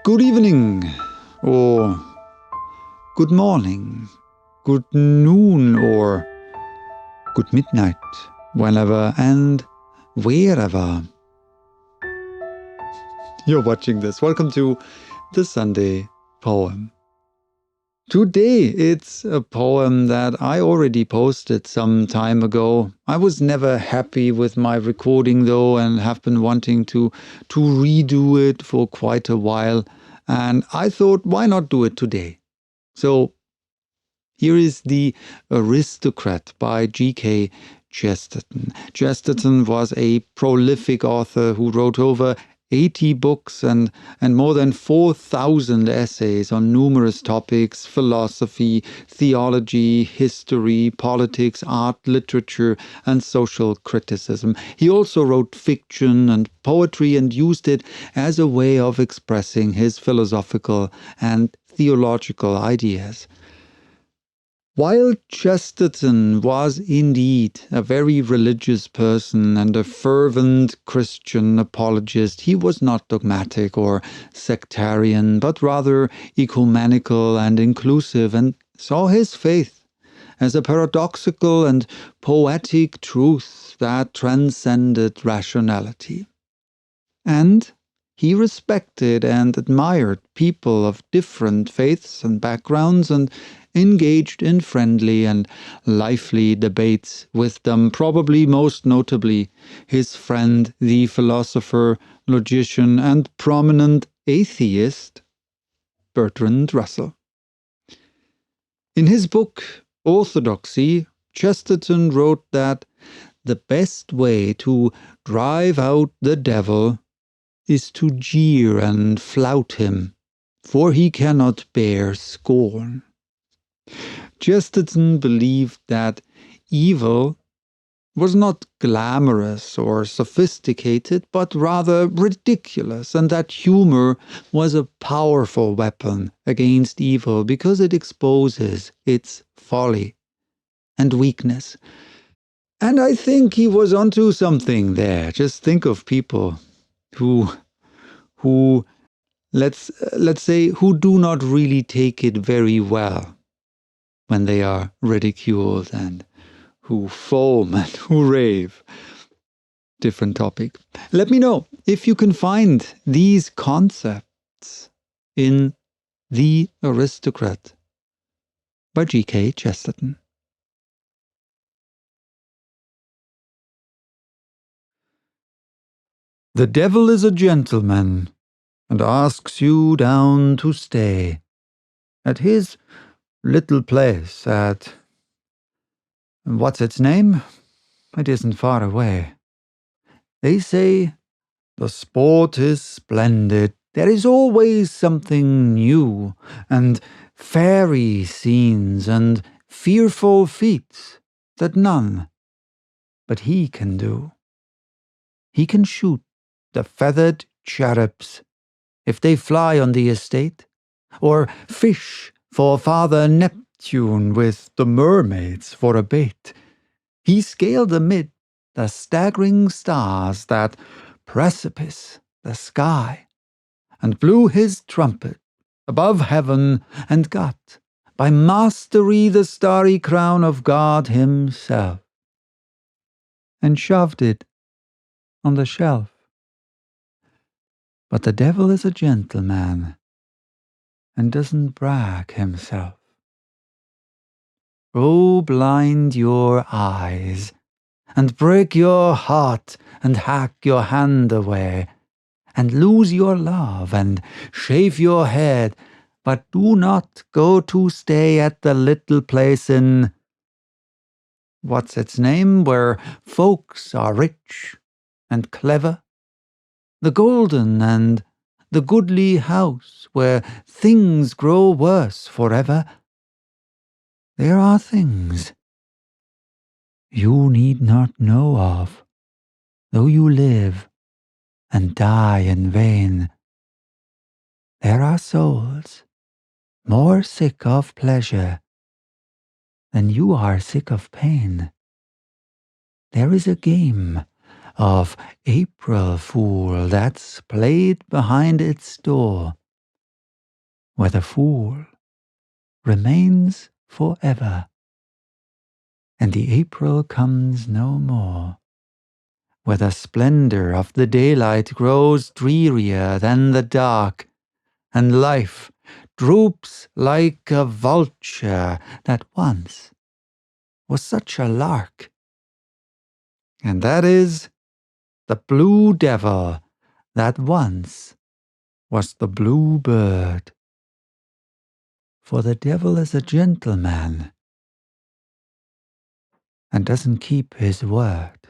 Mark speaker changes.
Speaker 1: Good evening, or good morning, good noon, or good midnight, whenever and wherever you're watching this. Welcome to the Sunday poem. Today it's a poem that I already posted some time ago. I was never happy with my recording though, and have been wanting to redo it for quite a while. And I thought, why not do it today? So here is The Aristocrat by G.K. Chesterton. Chesterton was a prolific author who wrote over 80 books and more than 4,000 essays on numerous topics: philosophy, theology, history, politics, art, literature, and social criticism. He also wrote fiction and poetry and used it as a way of expressing his philosophical and theological ideas. While Chesterton was indeed a very religious person and a fervent Christian apologist, he was not dogmatic or sectarian, but rather ecumenical and inclusive, and saw his faith as a paradoxical and poetic truth that transcended rationality. And he respected and admired people of different faiths and backgrounds and engaged in friendly and lively debates with them, probably most notably his friend, the philosopher, logician, and prominent atheist, Bertrand Russell. In his book Orthodoxy, Chesterton wrote that the best way to drive out the devil is to jeer and flout him, for he cannot bear scorn. Chesterton believed that evil was not glamorous or sophisticated, but rather ridiculous, and that humor was a powerful weapon against evil because it exposes its folly and weakness. And I think he was onto something there. Just think of people who let's say who do not really take it very well when they are ridiculed, and who foam and who rave. Different topic. Let me know if you can find these concepts in The Aristocrat by G.K. Chesterton. The devil is a gentleman, and asks you down to stay at his little place at... what's its name? It isn't far away. They say the sport is splendid. There is always something new, and fairy scenes and fearful feats that none but he can do. He can shoot the feathered cherubs if they fly on the estate, or fish for Father Neptune with the mermaids for a bait. He scaled amid the staggering stars that precipice the sky, and blew his trumpet above heaven, and got by mastery the starry crown of God himself, and shoved it on the shelf. But the devil is a gentleman, and doesn't brag himself. Oh, blind your eyes, and break your heart, and hack your hand away, and lose your love, and shave your head, but do not go to stay at the little place in... what's its name, where folks are rich and clever? The golden and the goodly house, where things grow worse forever. There are things you need not know of, though you live and die in vain. There are souls more sick of pleasure than you are sick of pain. There is a game of April Fool that's played behind its door, where the fool remains forever, and the April comes no more, where the splendor of the daylight grows drearier than the dark, and life droops like a vulture that once was such a lark. And that is the blue devil that once was the blue bird. For the devil is a gentleman and doesn't keep his word.